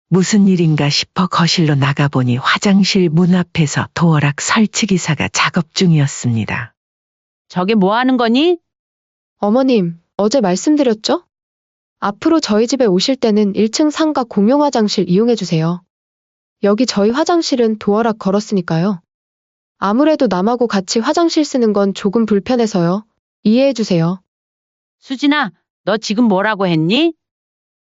무슨 일인가 싶어 거실로 나가보니 화장실 문 앞에서 도어락 설치기사가 작업 중이었습니다. 저게 뭐 하는 거니? 어머님, 어제 말씀드렸죠? 앞으로 저희 집에 오실 때는 1층 상가 공용 화장실 이용해 주세요. 여기 저희 화장실은 도어락 걸었으니까요. 아무래도 남하고 같이 화장실 쓰는 건 조금 불편해서요. 이해해 주세요. 수진아, 너 지금 뭐라고 했니?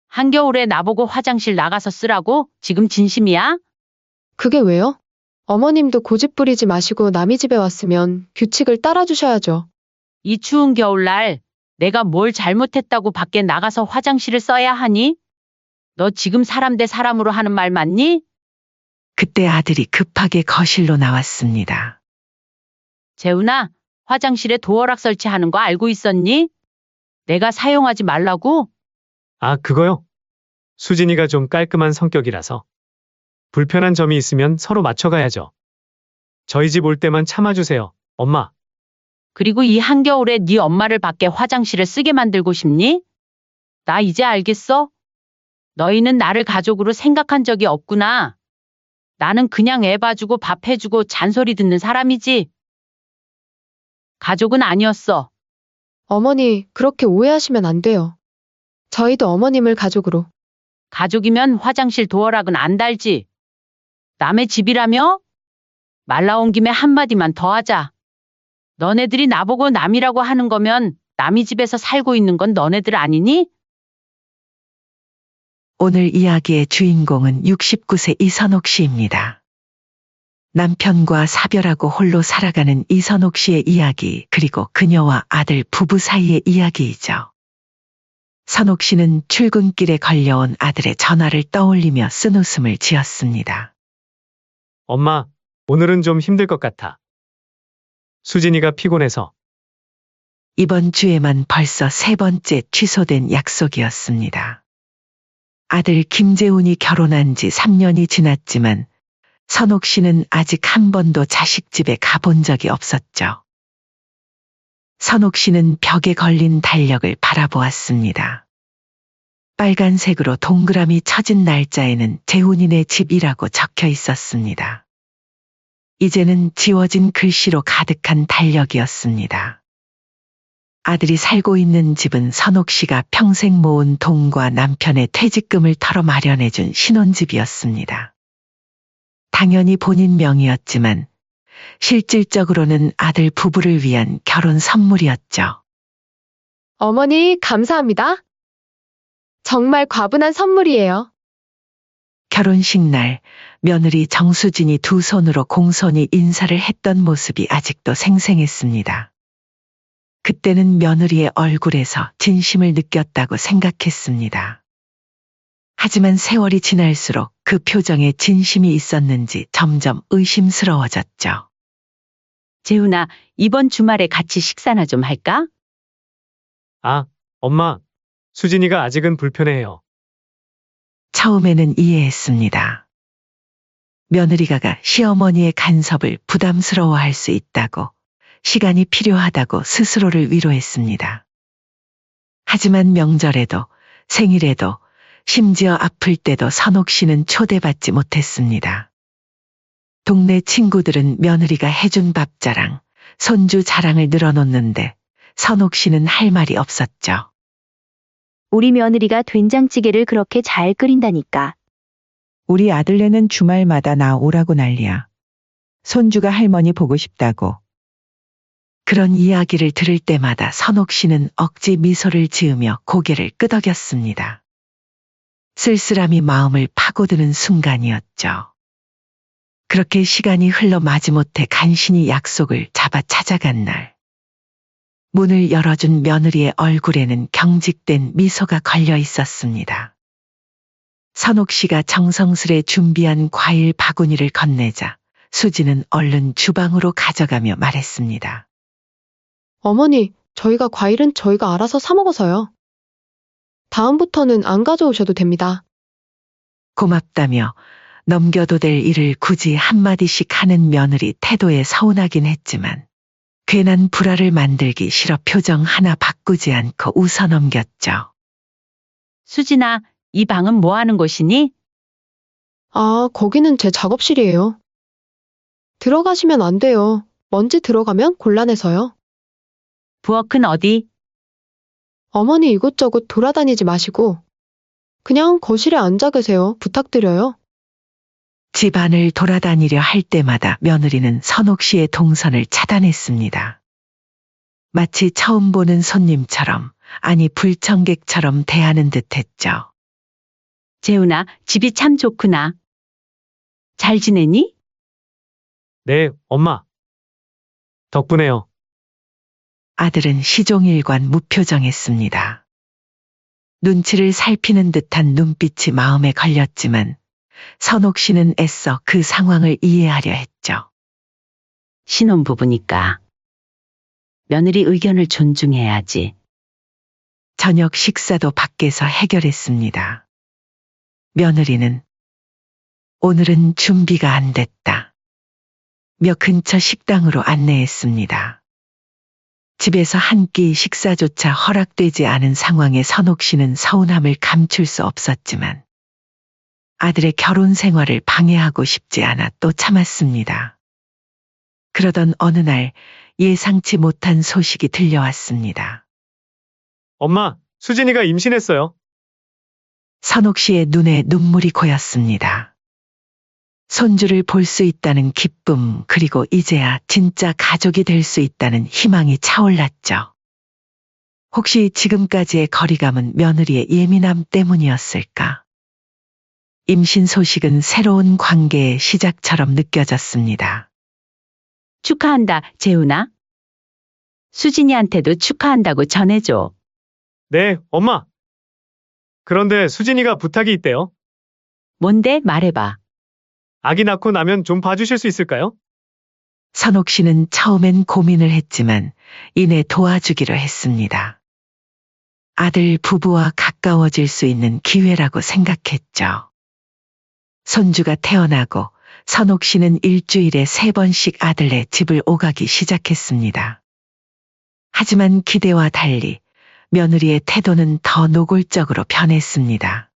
한겨울에 나보고 화장실 나가서 쓰라고? 지금 진심이야? 그게 왜요? 어머님도 고집 부리지 마시고 남의 집에 왔으면 규칙을 따라주셔야죠. 이 추운 겨울날 내가 뭘 잘못했다고 밖에 나가서 화장실을 써야 하니? 너 지금 사람 대 사람으로 하는 말 맞니? 그때 아들이 급하게 거실로 나왔습니다. 재훈아, 화장실에 도어락 설치하는 거 알고 있었니? 내가 사용하지 말라고? 아, 그거요? 수진이가 좀 깔끔한 성격이라서. 불편한 점이 있으면 서로 맞춰가야죠. 저희 집 올 때만 참아주세요, 엄마. 그리고 이 한겨울에 네 엄마를 밖에 화장실에 쓰게 만들고 싶니? 나 이제 알겠어? 너희는 나를 가족으로 생각한 적이 없구나. 나는 그냥 애 봐주고 밥 해주고 잔소리 듣는 사람이지. 가족은 아니었어. 어머니, 그렇게 오해하시면 안 돼요. 저희도 어머님을 가족으로. 가족이면 화장실 도어락은 안 달지. 남의 집이라며? 말 나온 김에 한마디만 더 하자. 너네들이 나보고 남이라고 하는 거면 남의 집에서 살고 있는 건 너네들 아니니? 오늘 이야기의 주인공은 69세 이선옥 씨입니다. 남편과 사별하고 홀로 살아가는 이선옥 씨의 이야기, 그리고 그녀와 아들 부부 사이의 이야기이죠. 선옥 씨는 출근길에 걸려온 아들의 전화를 떠올리며 쓴웃음을 지었습니다. 엄마, 오늘은 좀 힘들 것 같아. 수진이가 피곤해서. 이번 주에만 벌써 3번째 취소된 약속이었습니다. 아들 김재훈이 결혼한 지 3년이 지났지만 선옥 씨는 아직 한 번도 자식 집에 가본 적이 없었죠. 선옥 씨는 벽에 걸린 달력을 바라보았습니다. 빨간색으로 동그라미 쳐진 날짜에는 재훈이네 집이라고 적혀 있었습니다. 이제는 지워진 글씨로 가득한 달력이었습니다. 아들이 살고 있는 집은 선옥 씨가 평생 모은 돈과 남편의 퇴직금을 털어 마련해준 신혼집이었습니다. 당연히 본인 명의였지만 실질적으로는 아들 부부를 위한 결혼 선물이었죠. 어머니, 감사합니다. 정말 과분한 선물이에요. 결혼식 날 며느리 정수진이 두 손으로 공손히 인사를 했던 모습이 아직도 생생했습니다. 그때는 며느리의 얼굴에서 진심을 느꼈다고 생각했습니다. 하지만 세월이 지날수록 그 표정에 진심이 있었는지 점점 의심스러워졌죠. 재훈아, 이번 주말에 같이 식사나 좀 할까? 아, 엄마, 수진이가 아직은 불편해해요. 처음에는 이해했습니다. 며느리가 시어머니의 간섭을 부담스러워할 수 있다고, 시간이 필요하다고 스스로를 위로했습니다. 하지만 명절에도, 생일에도, 심지어 아플 때도 선옥 씨는 초대받지 못했습니다. 동네 친구들은 며느리가 해준 밥자랑, 손주 자랑을 늘어놓는데 선옥 씨는 할 말이 없었죠. 우리 며느리가 된장찌개를 그렇게 잘 끓인다니까. 우리 아들네는 주말마다 나 오라고 난리야. 손주가 할머니 보고 싶다고. 그런 이야기를 들을 때마다 선옥 씨는 억지 미소를 지으며 고개를 끄덕였습니다. 쓸쓸함이 마음을 파고드는 순간이었죠. 그렇게 시간이 흘러 마지못해 간신히 약속을 잡아 찾아간 날. 문을 열어준 며느리의 얼굴에는 경직된 미소가 걸려 있었습니다. 선옥 씨가 정성스레 준비한 과일 바구니를 건네자 수지는 얼른 주방으로 가져가며 말했습니다. 어머니, 저희가 과일은 저희가 알아서 사 먹어서요. 다음부터는 안 가져오셔도 됩니다. 고맙다며 넘겨도 될 일을 굳이 한마디씩 하는 며느리 태도에 서운하긴 했지만 괜한 불화를 만들기 싫어 표정 하나 바꾸지 않고 웃어 넘겼죠. 수진아, 이 방은 뭐 하는 곳이니? 아, 거기는 제 작업실이에요. 들어가시면 안 돼요. 먼지 들어가면 곤란해서요. 부엌은 어디? 어머니 이곳저곳 돌아다니지 마시고 그냥 거실에 앉아 계세요. 부탁드려요. 집안을 돌아다니려 할 때마다 며느리는 선옥 씨의 동선을 차단했습니다. 마치 처음 보는 손님처럼, 아니 불청객처럼 대하는 듯 했죠. 재훈아, 집이 참 좋구나. 잘 지내니? 네, 엄마. 덕분에요. 아들은 시종일관 무표정했습니다. 눈치를 살피는 듯한 눈빛이 마음에 걸렸지만 선옥 씨는 애써 그 상황을 이해하려 했죠. 신혼부부니까. 며느리 의견을 존중해야지. 저녁 식사도 밖에서 해결했습니다. 며느리는 오늘은 준비가 안 됐다. 며 근처 식당으로 안내했습니다. 집에서 한 끼 식사조차 허락되지 않은 상황에 선옥 씨는 서운함을 감출 수 없었지만 아들의 결혼 생활을 방해하고 싶지 않아 또 참았습니다. 그러던 어느 날 예상치 못한 소식이 들려왔습니다. 엄마, 수진이가 임신했어요. 선옥 씨의 눈에 눈물이 고였습니다. 손주를 볼 수 있다는 기쁨, 그리고 이제야 진짜 가족이 될 수 있다는 희망이 차올랐죠. 혹시 지금까지의 거리감은 며느리의 예민함 때문이었을까? 임신 소식은 새로운 관계의 시작처럼 느껴졌습니다. 축하한다, 재훈아. 수진이한테도 축하한다고 전해줘. 네, 엄마. 그런데 수진이가 부탁이 있대요. 뭔데 말해봐. 아기 낳고 나면 좀 봐주실 수 있을까요? 선옥 씨는 처음엔 고민을 했지만 이내 도와주기로 했습니다. 아들 부부와 가까워질 수 있는 기회라고 생각했죠. 손주가 태어나고 선옥 씨는 일주일에 3번씩 아들네 집을 오가기 시작했습니다. 하지만 기대와 달리 며느리의 태도는 더 노골적으로 변했습니다.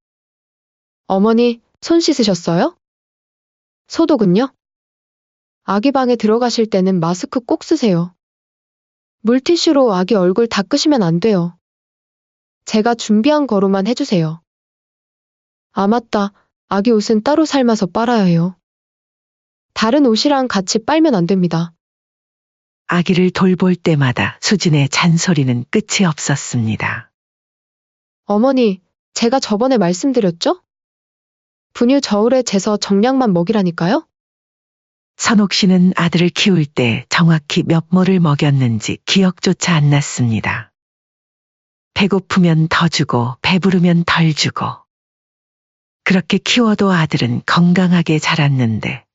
어머니, 손 씻으셨어요? 소독은요? 아기 방에 들어가실 때는 마스크 꼭 쓰세요. 물티슈로 아기 얼굴 닦으시면 안 돼요. 제가 준비한 거로만 해주세요. 아, 맞다. 아기 옷은 따로 삶아서 빨아야 해요. 다른 옷이랑 같이 빨면 안 됩니다. 아기를 돌볼 때마다 수진의 잔소리는 끝이 없었습니다. 어머니, 제가 저번에 말씀드렸죠? 분유 저울에 재서 정량만 먹이라니까요? 선옥 씨는 아들을 키울 때 정확히 몇 모를 먹였는지 기억조차 안 났습니다. 배고프면 더 주고 배부르면 덜 주고. 그렇게 키워도 아들은 건강하게 자랐는데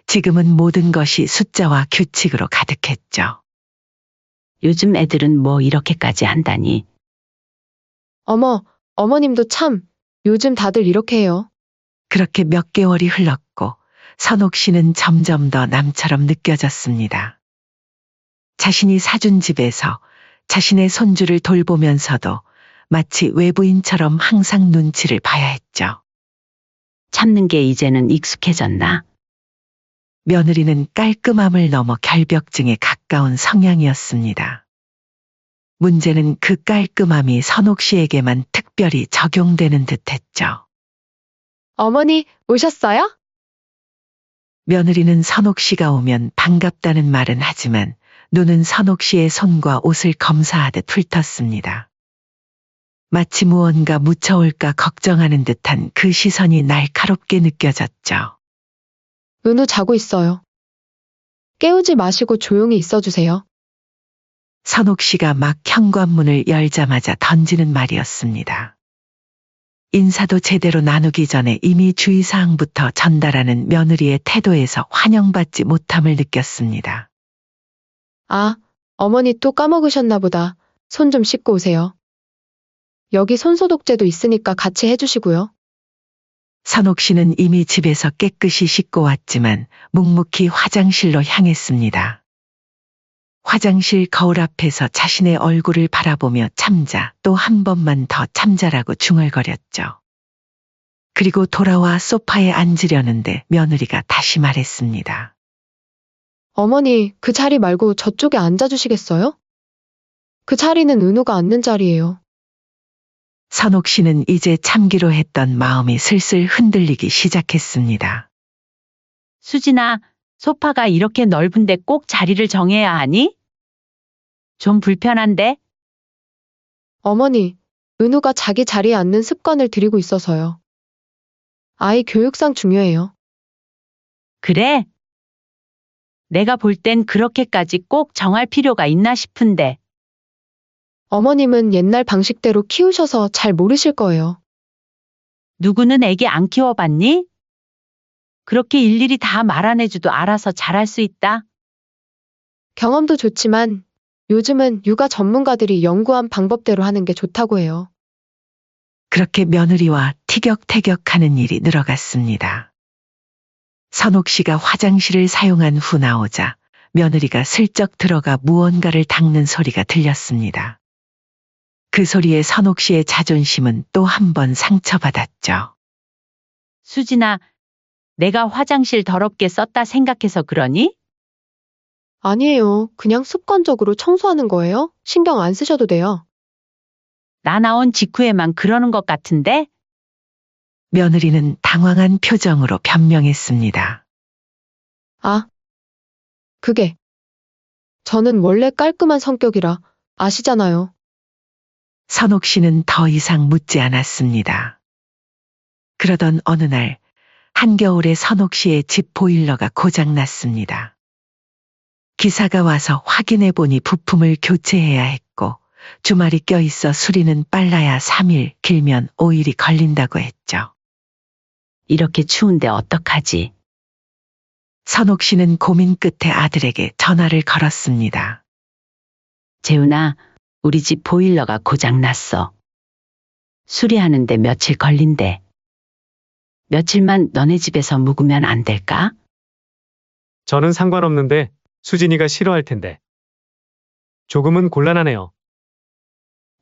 지금은 모든 것이 숫자와 규칙으로 가득했죠. 요즘 애들은 뭐 이렇게까지 한다니. 어머, 어머님도 참, 요즘 다들 이렇게 해요. 그렇게 몇 개월이 흘렀고 선옥 씨는 점점 더 남처럼 느껴졌습니다. 자신이 사준 집에서 자신의 손주를 돌보면서도 마치 외부인처럼 항상 눈치를 봐야 했죠. 참는 게 이제는 익숙해졌나? 며느리는 깔끔함을 넘어 결벽증에 가까운 성향이었습니다. 문제는 그 깔끔함이 선옥 씨에게만 특별히 적용되는 듯했죠. 어머니, 오셨어요? 며느리는 선옥 씨가 오면 반갑다는 말은 하지만 눈은 선옥 씨의 손과 옷을 검사하듯 훑었습니다. 마치 무언가 묻혀올까 걱정하는 듯한 그 시선이 날카롭게 느껴졌죠. 은우 자고 있어요. 깨우지 마시고 조용히 있어주세요. 선옥 씨가 막 현관문을 열자마자 던지는 말이었습니다. 인사도 제대로 나누기 전에 이미 주의사항부터 전달하는 며느리의 태도에서 환영받지 못함을 느꼈습니다. 아, 어머니 또 까먹으셨나 보다. 손 좀 씻고 오세요. 여기 손소독제도 있으니까 같이 해주시고요. 선옥 씨는 이미 집에서 깨끗이 씻고 왔지만 묵묵히 화장실로 향했습니다. 화장실 거울 앞에서 자신의 얼굴을 바라보며 참자, 또 한 번만 더 참자라고 중얼거렸죠. 그리고 돌아와 소파에 앉으려는데 며느리가 다시 말했습니다. 어머니, 그 자리 말고 저쪽에 앉아주시겠어요? 그 자리는 은우가 앉는 자리예요. 선옥 씨는 이제 참기로 했던 마음이 슬슬 흔들리기 시작했습니다. 수진아, 소파가 이렇게 넓은데 꼭 자리를 정해야 하니? 좀 불편한데? 어머니, 은우가 자기 자리에 앉는 습관을 들이고 있어서요. 아이 교육상 중요해요. 그래? 내가 볼 땐 그렇게까지 꼭 정할 필요가 있나 싶은데. 어머님은 옛날 방식대로 키우셔서 잘 모르실 거예요. 누구는 애기 안 키워봤니? 그렇게 일일이 다 말 안 해줘도 알아서 잘할 수 있다. 경험도 좋지만 요즘은 육아 전문가들이 연구한 방법대로 하는 게 좋다고 해요. 그렇게 며느리와 티격태격하는 일이 늘어갔습니다. 선옥 씨가 화장실을 사용한 후 나오자 며느리가 슬쩍 들어가 무언가를 닦는 소리가 들렸습니다. 그 소리에 선옥 씨의 자존심은 또 한 번 상처받았죠. 수진아, 내가 화장실 더럽게 썼다 생각해서 그러니? 아니에요. 그냥 습관적으로 청소하는 거예요. 신경 안 쓰셔도 돼요. 나 나온 직후에만 그러는 것 같은데? 며느리는 당황한 표정으로 변명했습니다. 아, 그게. 저는 원래 깔끔한 성격이라 아시잖아요. 선옥 씨는 더 이상 묻지 않았습니다. 그러던 어느 날 한겨울에 선옥 씨의 집 보일러가 고장났습니다. 기사가 와서 확인해 보니 부품을 교체해야 했고 주말이 껴있어 수리는 빨라야 3일, 길면 5일이 걸린다고 했죠. 이렇게 추운데 어떡하지? 선옥 씨는 고민 끝에 아들에게 전화를 걸었습니다. 재훈아, 우리 집 보일러가 고장났어. 수리하는데 며칠 걸린대. 며칠만 너네 집에서 묵으면 안 될까? 저는 상관없는데 수진이가 싫어할 텐데. 조금은 곤란하네요.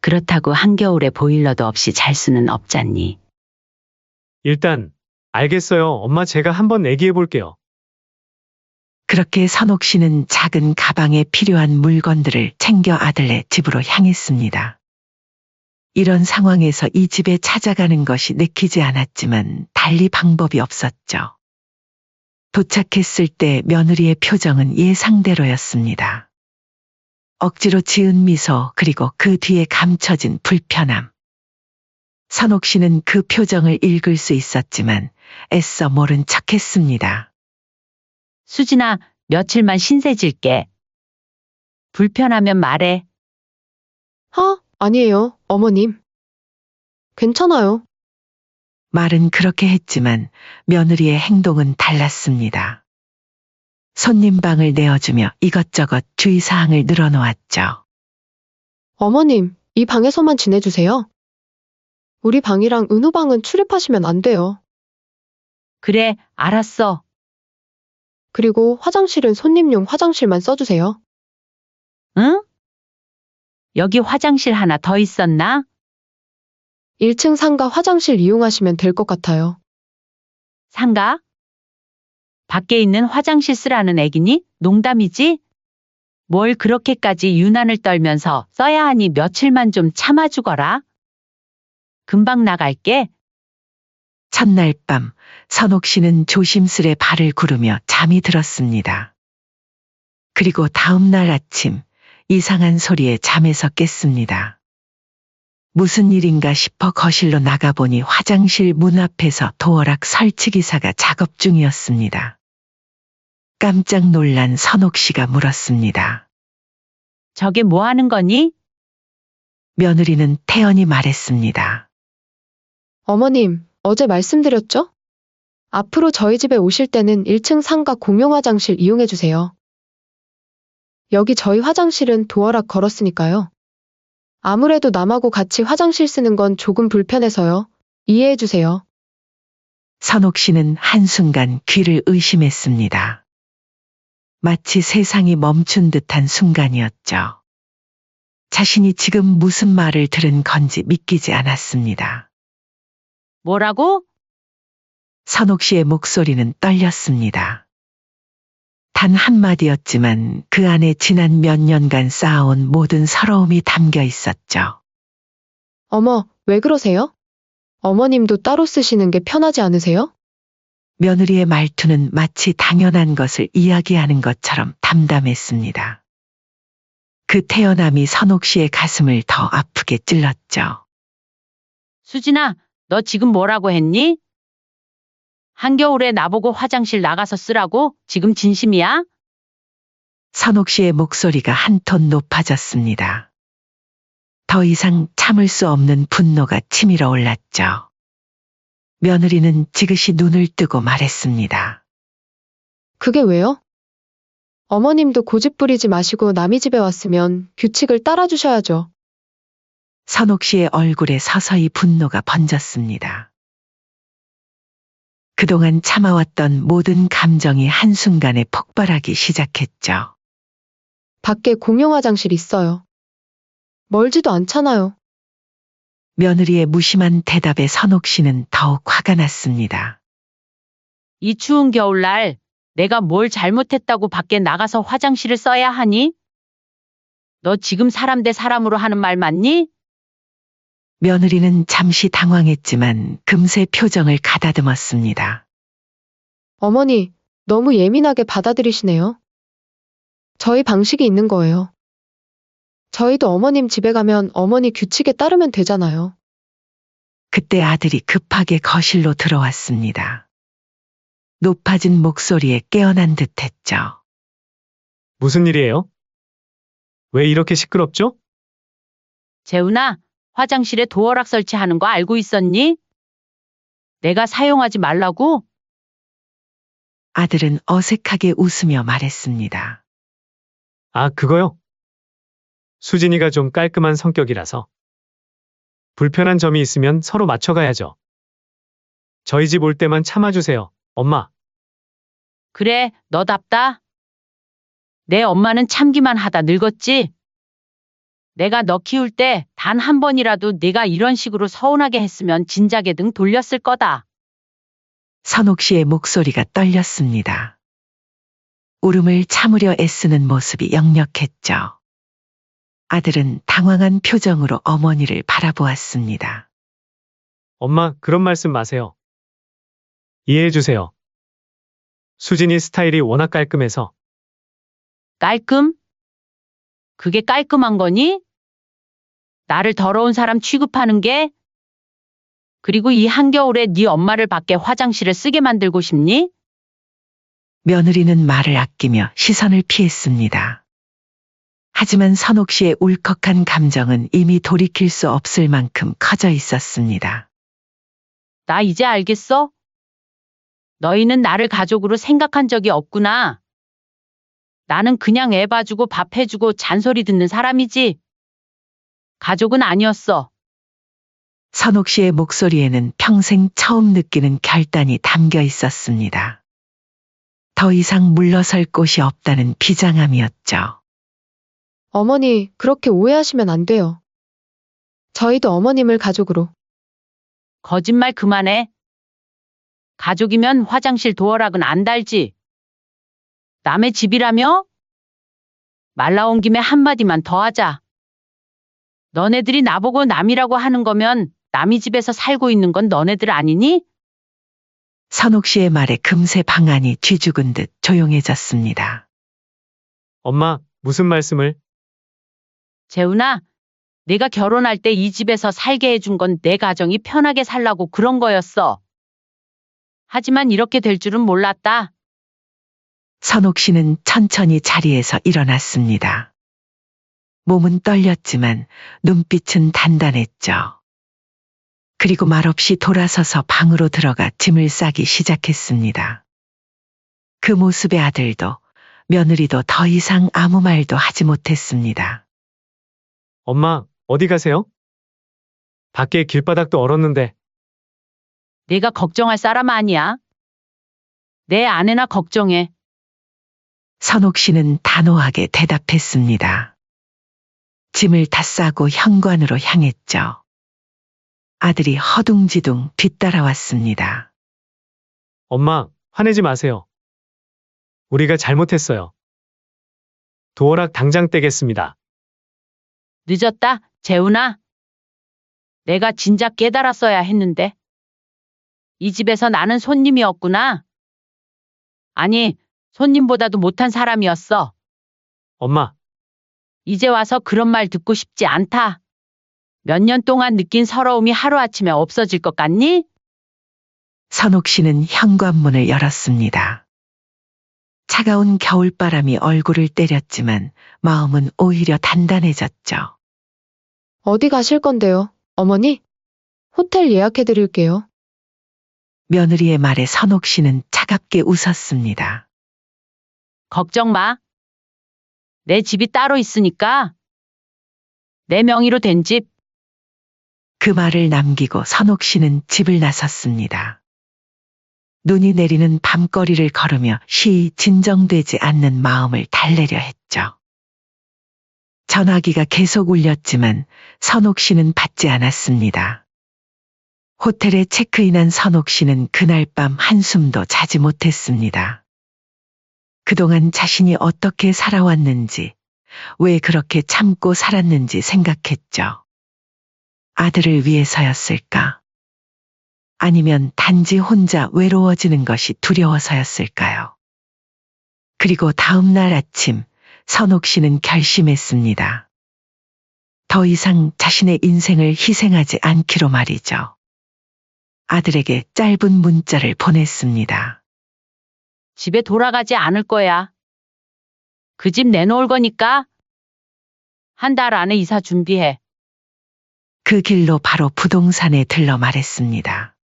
그렇다고 한겨울에 보일러도 없이 잘 수는 없잖니. 일단 알겠어요. 엄마 제가 한번 얘기해 볼게요. 그렇게 선옥 씨는 작은 가방에 필요한 물건들을 챙겨 아들네 집으로 향했습니다. 이런 상황에서 이 집에 찾아가는 것이 내키지 않았지만 달리 방법이 없었죠. 도착했을 때 며느리의 표정은 예상대로였습니다. 억지로 지은 미소 그리고 그 뒤에 감춰진 불편함. 선옥 씨는 그 표정을 읽을 수 있었지만 애써 모른 척했습니다. 수진아, 며칠만 신세질게. 불편하면 말해. 아니에요, 어머님. 괜찮아요. 말은 그렇게 했지만 며느리의 행동은 달랐습니다. 손님 방을 내어주며 이것저것 주의사항을 늘어놓았죠. 어머님, 이 방에서만 지내주세요. 우리 방이랑 은우 방은 출입하시면 안 돼요. 그래, 알았어. 그리고 화장실은 손님용 화장실만 써주세요. 응? 여기 화장실 하나 더 있었나? 1층 상가 화장실 이용하시면 될 것 같아요. 상가? 밖에 있는 화장실 쓰라는 애기니? 농담이지? 뭘 그렇게까지 유난을 떨면서 써야 하니 며칠만 좀 참아주거라. 금방 나갈게. 첫날 밤 선옥 씨는 조심스레 발을 구르며 잠이 들었습니다. 그리고 다음 날 아침 이상한 소리에 잠에서 깼습니다. 무슨 일인가 싶어 거실로 나가보니 화장실 문 앞에서 도어락 설치기사가 작업 중이었습니다. 깜짝 놀란 선옥 씨가 물었습니다. 저게 뭐 하는 거니? 며느리는 태연히 말했습니다. 어머님, 어제 말씀드렸죠? 앞으로 저희 집에 오실 때는 1층 상가 공용 화장실 이용해 주세요. 여기 저희 화장실은 도어락 걸었으니까요. 아무래도 남하고 같이 화장실 쓰는 건 조금 불편해서요. 이해해 주세요. 선옥 씨는 한순간 귀를 의심했습니다. 마치 세상이 멈춘 듯한 순간이었죠. 자신이 지금 무슨 말을 들은 건지 믿기지 않았습니다. 뭐라고? 선옥 씨의 목소리는 떨렸습니다. 단 한마디였지만 그 안에 지난 몇 년간 쌓아온 모든 서러움이 담겨 있었죠. 어머, 왜 그러세요? 어머님도 따로 쓰시는 게 편하지 않으세요? 며느리의 말투는 마치 당연한 것을 이야기하는 것처럼 담담했습니다. 그 태어남이 선옥 씨의 가슴을 더 아프게 찔렀죠. 수진아, 너 지금 뭐라고 했니? 한겨울에 나보고 화장실 나가서 쓰라고? 지금 진심이야? 선옥 씨의 목소리가 한 톤 높아졌습니다. 더 이상 참을 수 없는 분노가 치밀어 올랐죠. 며느리는 지그시 눈을 뜨고 말했습니다. 그게 왜요? 어머님도 고집 부리지 마시고 남의 집에 왔으면 규칙을 따라주셔야죠. 선옥 씨의 얼굴에 서서히 분노가 번졌습니다. 그동안 참아왔던 모든 감정이 한순간에 폭발하기 시작했죠. 밖에 공용 화장실 있어요. 멀지도 않잖아요. 며느리의 무심한 대답에 선옥 씨는 더욱 화가 났습니다. 이 추운 겨울날 내가 뭘 잘못했다고 밖에 나가서 화장실을 써야 하니? 너 지금 사람 대 사람으로 하는 말 맞니? 며느리는 잠시 당황했지만 금세 표정을 가다듬었습니다. 어머니, 너무 예민하게 받아들이시네요. 저희 방식이 있는 거예요. 저희도 어머님 집에 가면 어머니 규칙에 따르면 되잖아요. 그때 아들이 급하게 거실로 들어왔습니다. 높아진 목소리에 깨어난 듯했죠. 무슨 일이에요? 왜 이렇게 시끄럽죠? 재훈아, 화장실에 도어락 설치하는 거 알고 있었니? 내가 사용하지 말라고? 아들은 어색하게 웃으며 말했습니다. 아, 그거요? 수진이가 좀 깔끔한 성격이라서. 불편한 점이 있으면 서로 맞춰가야죠. 저희 집 올 때만 참아주세요, 엄마. 그래, 너답다. 내 엄마는 참기만 하다 늙었지? 내가 너 키울 때 단 한 번이라도 네가 이런 식으로 서운하게 했으면 진작에 등 돌렸을 거다. 선옥 씨의 목소리가 떨렸습니다. 울음을 참으려 애쓰는 모습이 역력했죠. 아들은 당황한 표정으로 어머니를 바라보았습니다. 엄마, 그런 말씀 마세요. 이해해주세요. 수진이 스타일이 워낙 깔끔해서. 깔끔? 그게 깔끔한 거니? 나를 더러운 사람 취급하는 게? 그리고 이 한겨울에 네 엄마를 밖에 화장실을 쓰게 만들고 싶니? 며느리는 말을 아끼며 시선을 피했습니다. 하지만 선옥 씨의 울컥한 감정은 이미 돌이킬 수 없을 만큼 커져 있었습니다. 나 이제 알겠어? 너희는 나를 가족으로 생각한 적이 없구나. 나는 그냥 애 봐주고 밥 해주고 잔소리 듣는 사람이지. 가족은 아니었어. 선옥 씨의 목소리에는 평생 처음 느끼는 결단이 담겨 있었습니다. 더 이상 물러설 곳이 없다는 비장함이었죠. 어머니, 그렇게 오해하시면 안 돼요. 저희도 어머님을 가족으로. 거짓말 그만해. 가족이면 화장실 도어락은 안 달지. 남의 집이라며? 말 나온 김에 한마디만 더 하자. 너네들이 나보고 남이라고 하는 거면 남의 집에서 살고 있는 건 너네들 아니니? 선옥 씨의 말에 금세 방안이 쥐죽은 듯 조용해졌습니다. 엄마, 무슨 말씀을? 재훈아, 내가 결혼할 때 이 집에서 살게 해준 건 내 가정이 편하게 살라고 그런 거였어. 하지만 이렇게 될 줄은 몰랐다. 선옥 씨는 천천히 자리에서 일어났습니다. 몸은 떨렸지만 눈빛은 단단했죠. 그리고 말없이 돌아서서 방으로 들어가 짐을 싸기 시작했습니다. 그 모습에 아들도 며느리도 더 이상 아무 말도 하지 못했습니다. 엄마, 어디 가세요? 밖에 길바닥도 얼었는데. 내가 걱정할 사람 아니야. 내 아내나 걱정해. 선옥 씨는 단호하게 대답했습니다. 짐을 다 싸고 현관으로 향했죠. 아들이 허둥지둥 뒤따라왔습니다. 엄마, 화내지 마세요. 우리가 잘못했어요. 도어락 당장 떼겠습니다. 늦었다, 재훈아. 내가 진작 깨달았어야 했는데. 이 집에서 나는 손님이었구나. 아니, 손님보다도 못한 사람이었어. 엄마, 이제 와서 그런 말 듣고 싶지 않다. 몇 년 동안 느낀 서러움이 하루아침에 없어질 것 같니? 선옥 씨는 현관문을 열었습니다. 차가운 겨울바람이 얼굴을 때렸지만 마음은 오히려 단단해졌죠. 어디 가실 건데요? 어머니? 호텔 예약해 드릴게요. 며느리의 말에 선옥 씨는 차갑게 웃었습니다. 걱정 마. 내 집이 따로 있으니까. 내 명의로 된 집. 그 말을 남기고 선옥 씨는 집을 나섰습니다. 눈이 내리는 밤거리를 걸으며 쉬이 진정되지 않는 마음을 달래려 했죠. 전화기가 계속 울렸지만 선옥 씨는 받지 않았습니다. 호텔에 체크인한 선옥 씨는 그날 밤 한숨도 자지 못했습니다. 그동안 자신이 어떻게 살아왔는지, 왜 그렇게 참고 살았는지 생각했죠. 아들을 위해서였을까? 아니면 단지 혼자 외로워지는 것이 두려워서였을까요? 그리고 다음 날 아침, 선옥 씨는 결심했습니다. 더 이상 자신의 인생을 희생하지 않기로 말이죠. 아들에게 짧은 문자를 보냈습니다. 집에 돌아가지 않을 거야. 그 집 내놓을 거니까. 한 달 안에 이사 준비해. 그 길로 바로 부동산에 들러 말했습니다.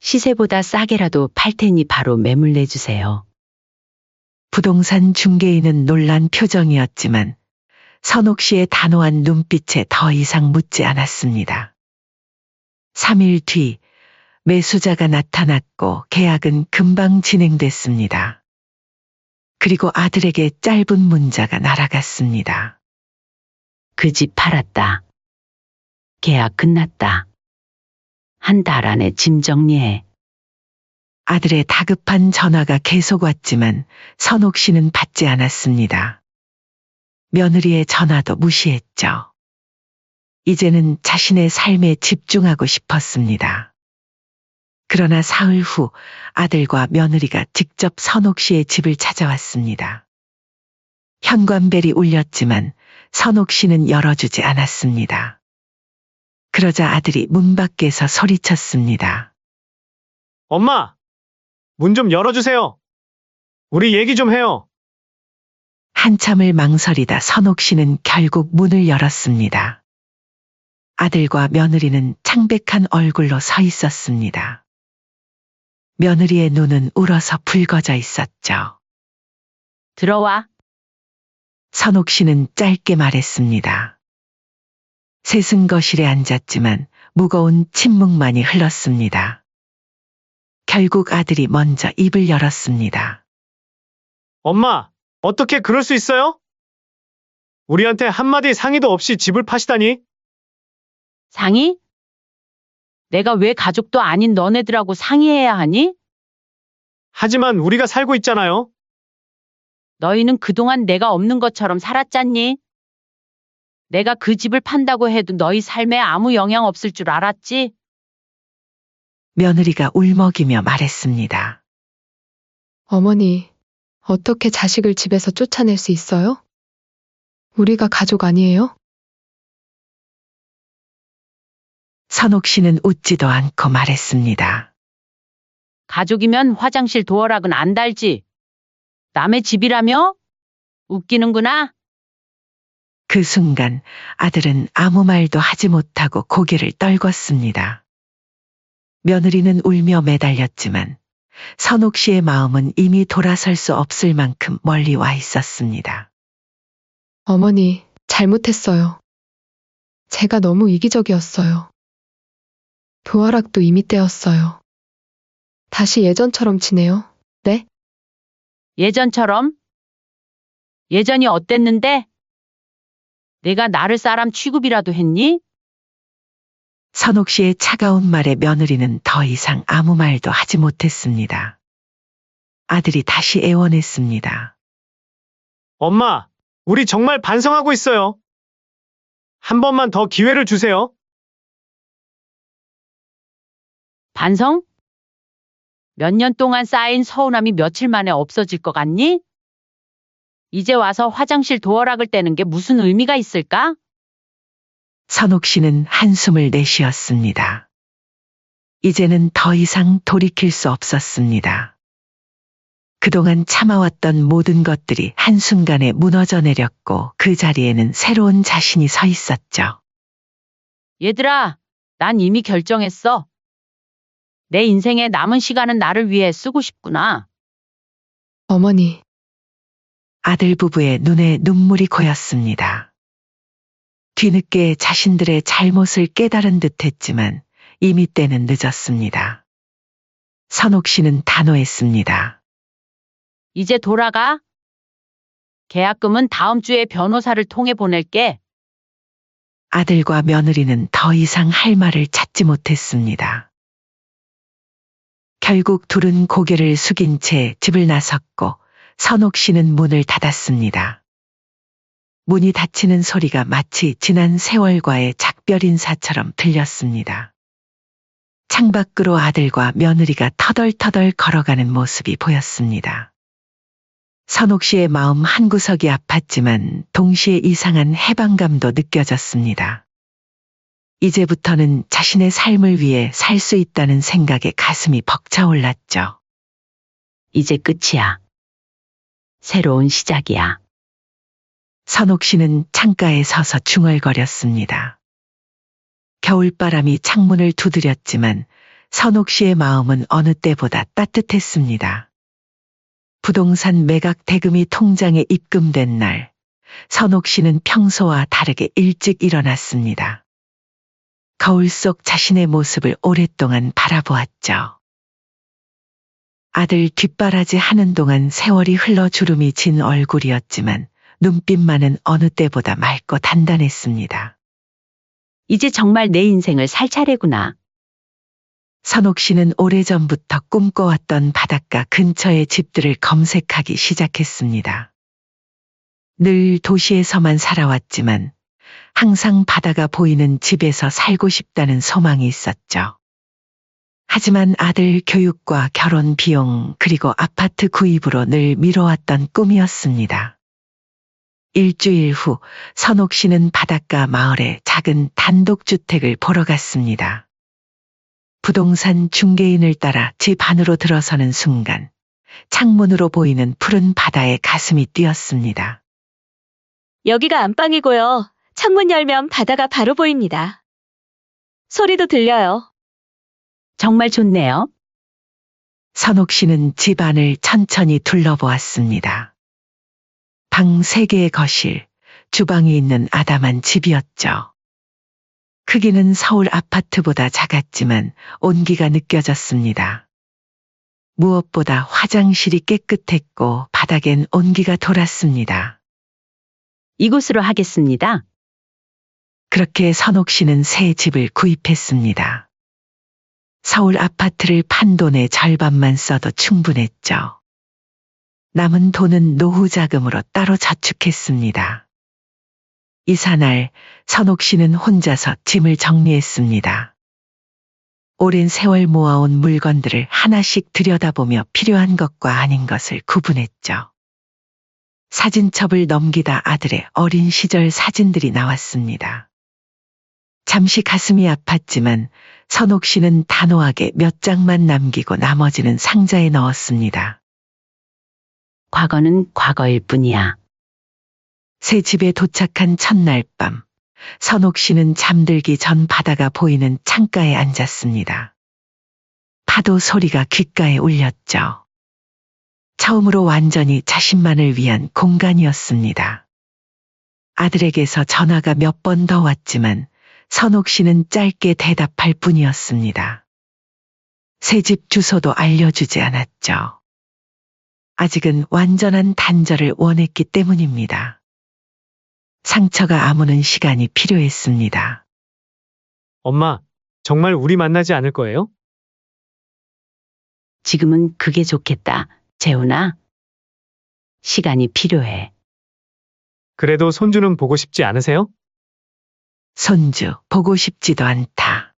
시세보다 싸게라도 팔 테니 바로 매물 내주세요. 부동산 중개인은 놀란 표정이었지만 선옥 씨의 단호한 눈빛에 더 이상 묻지 않았습니다. 3일 뒤 매수자가 나타났고 계약은 금방 진행됐습니다. 그리고 아들에게 짧은 문자가 날아갔습니다. 그 집 팔았다. 계약 끝났다. 한 달 안에 짐 정리해. 아들의 다급한 전화가 계속 왔지만 선옥 씨는 받지 않았습니다. 며느리의 전화도 무시했죠. 이제는 자신의 삶에 집중하고 싶었습니다. 그러나 사흘 후 아들과 며느리가 직접 선옥 씨의 집을 찾아왔습니다. 현관벨이 울렸지만 선옥 씨는 열어주지 않았습니다. 그러자 아들이 문 밖에서 소리쳤습니다. 엄마! 문 좀 열어주세요. 우리 얘기 좀 해요. 한참을 망설이다 선옥 씨는 결국 문을 열었습니다. 아들과 며느리는 창백한 얼굴로 서 있었습니다. 며느리의 눈은 울어서 붉어져 있었죠. 들어와. 선옥 씨는 짧게 말했습니다. 셋은 거실에 앉았지만 무거운 침묵만이 흘렀습니다. 결국 아들이 먼저 입을 열었습니다. 엄마, 어떻게 그럴 수 있어요? 우리한테 한마디 상의도 없이 집을 파시다니? 상의? 내가 왜 가족도 아닌 너네들하고 상의해야 하니? 하지만 우리가 살고 있잖아요. 너희는 그동안 내가 없는 것처럼 살았잖니? 내가 그 집을 판다고 해도 너희 삶에 아무 영향 없을 줄 알았지? 며느리가 울먹이며 말했습니다. 어머니, 어떻게 자식을 집에서 쫓아낼 수 있어요? 우리가 가족 아니에요? 선옥 씨는 웃지도 않고 말했습니다. 가족이면 화장실 도어락은 안 달지. 남의 집이라며? 웃기는구나. 그 순간 아들은 아무 말도 하지 못하고 고개를 떨궜습니다. 며느리는 울며 매달렸지만 선옥 씨의 마음은 이미 돌아설 수 없을 만큼 멀리 와 있었습니다. 어머니, 잘못했어요. 제가 너무 이기적이었어요. 도어락도 이미 떼었어요. 다시 예전처럼 지내요. 네? 예전처럼? 예전이 어땠는데? 내가 나를 사람 취급이라도 했니? 선옥 씨의 차가운 말에 며느리는 더 이상 아무 말도 하지 못했습니다. 아들이 다시 애원했습니다. 엄마, 우리 정말 반성하고 있어요. 한 번만 더 기회를 주세요. 반성? 몇 년 동안 쌓인 서운함이 며칠 만에 없어질 것 같니? 이제 와서 화장실 도어락을 떼는 게 무슨 의미가 있을까? 선옥 씨는 한숨을 내쉬었습니다. 이제는 더 이상 돌이킬 수 없었습니다. 그동안 참아왔던 모든 것들이 한순간에 무너져 내렸고 그 자리에는 새로운 자신이 서 있었죠. 얘들아, 난 이미 결정했어. 내 인생의 남은 시간은 나를 위해 쓰고 싶구나. 어머니, 아들 부부의 눈에 눈물이 고였습니다. 뒤늦게 자신들의 잘못을 깨달은 듯 했지만 이미 때는 늦었습니다. 선옥 씨는 단호했습니다. 이제 돌아가. 계약금은 다음 주에 변호사를 통해 보낼게. 아들과 며느리는 더 이상 할 말을 찾지 못했습니다. 결국 둘은 고개를 숙인 채 집을 나섰고 선옥 씨는 문을 닫았습니다. 문이 닫히는 소리가 마치 지난 세월과의 작별 인사처럼 들렸습니다. 창밖으로 아들과 며느리가 터덜터덜 걸어가는 모습이 보였습니다. 선옥 씨의 마음 한구석이 아팠지만 동시에 이상한 해방감도 느껴졌습니다. 이제부터는 자신의 삶을 위해 살 수 있다는 생각에 가슴이 벅차올랐죠. 이제 끝이야. 새로운 시작이야. 선옥 씨는 창가에 서서 중얼거렸습니다. 겨울바람이 창문을 두드렸지만 선옥 씨의 마음은 어느 때보다 따뜻했습니다. 부동산 매각 대금이 통장에 입금된 날, 선옥 씨는 평소와 다르게 일찍 일어났습니다. 거울 속 자신의 모습을 오랫동안 바라보았죠. 아들 뒷바라지 하는 동안 세월이 흘러 주름이 진 얼굴이었지만 눈빛만은 어느 때보다 맑고 단단했습니다. 이제 정말 내 인생을 살 차례구나. 선옥 씨는 오래전부터 꿈꿔왔던 바닷가 근처의 집들을 검색하기 시작했습니다. 늘 도시에서만 살아왔지만 항상 바다가 보이는 집에서 살고 싶다는 소망이 있었죠. 하지만 아들 교육과 결혼 비용 그리고 아파트 구입으로 늘 미뤄왔던 꿈이었습니다. 일주일 후 선옥 씨는 바닷가 마을의 작은 단독주택을 보러 갔습니다. 부동산 중개인을 따라 집 안으로 들어서는 순간 창문으로 보이는 푸른 바다에 가슴이 뛰었습니다. 여기가 안방이고요. 창문 열면 바다가 바로 보입니다. 소리도 들려요. 정말 좋네요. 선옥 씨는 집 안을 천천히 둘러보았습니다. 방 3개의 거실, 주방이 있는 아담한 집이었죠. 크기는 서울 아파트보다 작았지만 온기가 느껴졌습니다. 무엇보다 화장실이 깨끗했고 바닥엔 온기가 돌았습니다. 이곳으로 하겠습니다. 그렇게 선옥 씨는 새 집을 구입했습니다. 서울 아파트를 판 돈의 절반만 써도 충분했죠. 남은 돈은 노후 자금으로 따로 저축했습니다. 이사날 선옥 씨는 혼자서 짐을 정리했습니다. 오랜 세월 모아온 물건들을 하나씩 들여다보며 필요한 것과 아닌 것을 구분했죠. 사진첩을 넘기다 아들의 어린 시절 사진들이 나왔습니다. 잠시 가슴이 아팠지만 선옥 씨는 단호하게 몇 장만 남기고 나머지는 상자에 넣었습니다. 과거는 과거일 뿐이야. 새 집에 도착한 첫날 밤, 선옥 씨는 잠들기 전 바다가 보이는 창가에 앉았습니다. 파도 소리가 귓가에 울렸죠. 처음으로 완전히 자신만을 위한 공간이었습니다. 아들에게서 전화가 몇 번 더 왔지만 선옥 씨는 짧게 대답할 뿐이었습니다. 새 집 주소도 알려주지 않았죠. 아직은 완전한 단절을 원했기 때문입니다. 상처가 아무는 시간이 필요했습니다. 엄마, 정말 우리 만나지 않을 거예요? 지금은 그게 좋겠다. 재훈아. 시간이 필요해. 그래도 손주는 보고 싶지 않으세요? 손주, 보고 싶지도 않다.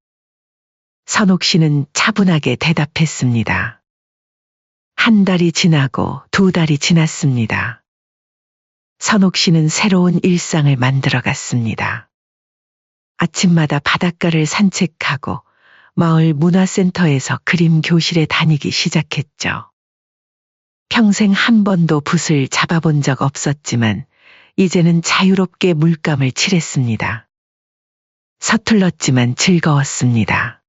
선옥 씨는 차분하게 대답했습니다. 한 달이 지나고 두 달이 지났습니다. 선옥 씨는 새로운 일상을 만들어 갔습니다. 아침마다 바닷가를 산책하고 마을 문화센터에서 그림 교실에 다니기 시작했죠. 평생 한 번도 붓을 잡아본 적 없었지만 이제는 자유롭게 물감을 칠했습니다. 서툴렀지만 즐거웠습니다.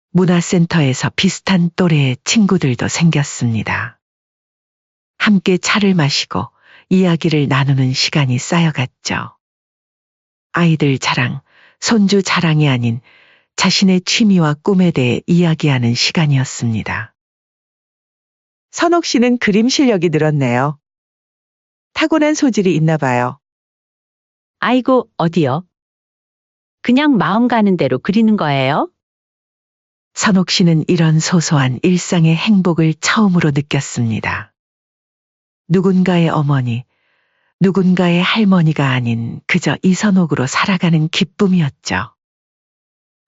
문화센터에서 비슷한 또래의 친구들도 생겼습니다. 함께 차를 마시고 이야기를 나누는 시간이 쌓여갔죠. 아이들 자랑, 손주 자랑이 아닌 자신의 취미와 꿈에 대해 이야기하는 시간이었습니다. 선옥 씨는 그림 실력이 늘었네요. 타고난 소질이 있나 봐요. 아이고, 어디요? 그냥 마음 가는 대로 그리는 거예요? 선옥 씨는 이런 소소한 일상의 행복을 처음으로 느꼈습니다. 누군가의 어머니, 누군가의 할머니가 아닌 그저 이선옥으로 살아가는 기쁨이었죠.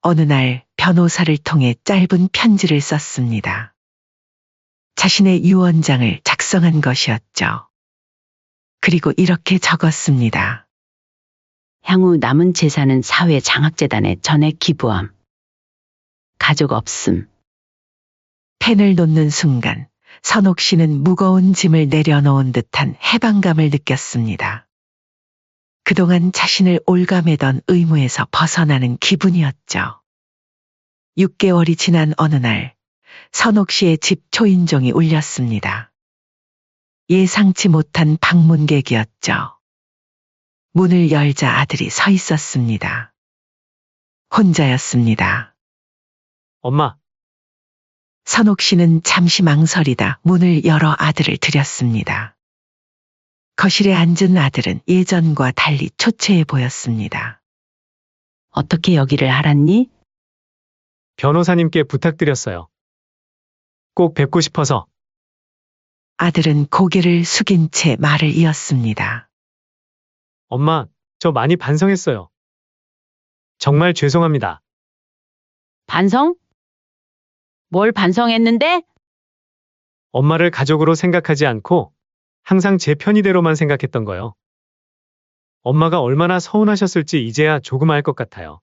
어느 날 변호사를 통해 짧은 편지를 썼습니다. 자신의 유언장을 작성한 것이었죠. 그리고 이렇게 적었습니다. 향후 남은 재산은 사회장학재단에 전액 기부함. 가족 없음. 펜을 놓는 순간 선옥 씨는 무거운 짐을 내려놓은 듯한 해방감을 느꼈습니다. 그동안 자신을 올가매던 의무에서 벗어나는 기분이었죠. 6개월이 지난 어느 날 선옥 씨의 집 초인종이 울렸습니다. 예상치 못한 방문객이었죠. 문을 열자 아들이 서 있었습니다. 혼자였습니다. 엄마, 선옥 씨는 잠시 망설이다 문을 열어 아들을 들였습니다. 거실에 앉은 아들은 예전과 달리 초췌해 보였습니다. 어떻게 여기를 알았니? 변호사님께 부탁드렸어요. 꼭 뵙고 싶어서. 아들은 고개를 숙인 채 말을 이었습니다. 엄마, 저 많이 반성했어요. 정말 죄송합니다. 반성? 뭘 반성했는데? 엄마를 가족으로 생각하지 않고 항상 제 편의대로만 생각했던 거요. 엄마가 얼마나 서운하셨을지 이제야 조금 알 것 같아요.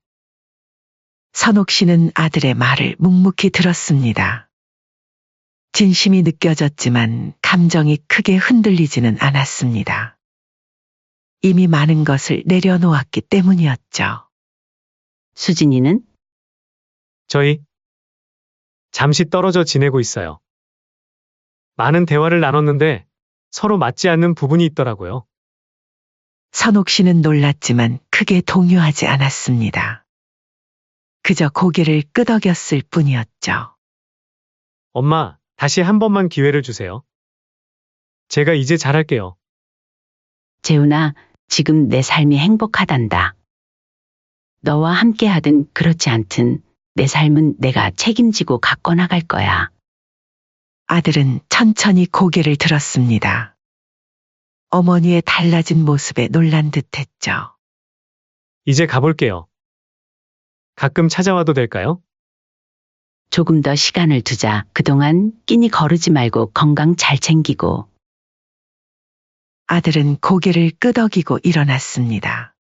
선옥 씨는 아들의 말을 묵묵히 들었습니다. 진심이 느껴졌지만 감정이 크게 흔들리지는 않았습니다. 이미 많은 것을 내려놓았기 때문이었죠. 수진이는? 저희 잠시 떨어져 지내고 있어요. 많은 대화를 나눴는데 서로 맞지 않는 부분이 있더라고요. 선옥 씨는 놀랐지만 크게 동요하지 않았습니다. 그저 고개를 끄덕였을 뿐이었죠. 엄마, 다시 한 번만 기회를 주세요. 제가 이제 잘할게요. 재훈아, 지금 내 삶이 행복하단다. 너와 함께 하든 그렇지 않든 내 삶은 내가 책임지고 갖고 나갈 거야. 아들은 천천히 고개를 들었습니다. 어머니의 달라진 모습에 놀란 듯했죠. 이제 가볼게요. 가끔 찾아와도 될까요? 조금 더 시간을 두자. 그동안 끼니 거르지 말고 건강 잘 챙기고. 아들은 고개를 끄덕이고 일어났습니다.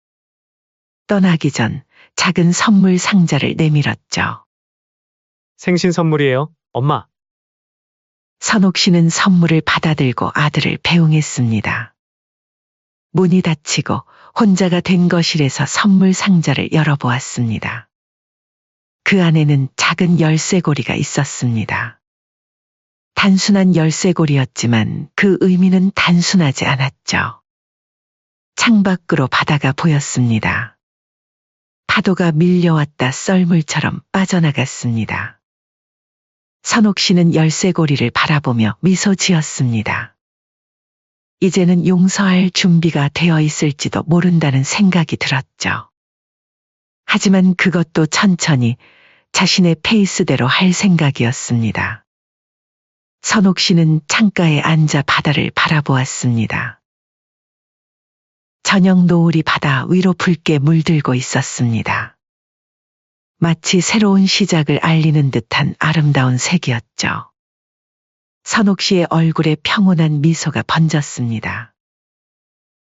떠나기 전 작은 선물 상자를 내밀었죠. 생신 선물이에요, 엄마. 선옥 씨는 선물을 받아들고 아들을 배웅했습니다. 문이 닫히고 혼자가 된 거실에서 선물 상자를 열어보았습니다. 그 안에는 작은 열쇠고리가 있었습니다. 단순한 열쇠고리였지만 그 의미는 단순하지 않았죠. 창밖으로 바다가 보였습니다. 파도가 밀려왔다 썰물처럼 빠져나갔습니다. 선옥 씨는 열쇠고리를 바라보며 미소 지었습니다. 이제는 용서할 준비가 되어 있을지도 모른다는 생각이 들었죠. 하지만 그것도 천천히 자신의 페이스대로 할 생각이었습니다. 선옥 씨는 창가에 앉아 바다를 바라보았습니다. 저녁 노을이 바다 위로 붉게 물들고 있었습니다. 마치 새로운 시작을 알리는 듯한 아름다운 색이었죠. 선옥 씨의 얼굴에 평온한 미소가 번졌습니다.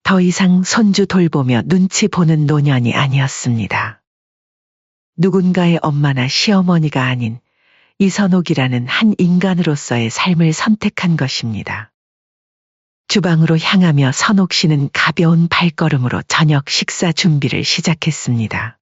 더 이상 손주 돌보며 눈치 보는 노년이 아니었습니다. 누군가의 엄마나 시어머니가 아닌 이선옥이라는 한 인간으로서의 삶을 선택한 것입니다. 주방으로 향하며 선옥 씨는 가벼운 발걸음으로 저녁 식사 준비를 시작했습니다.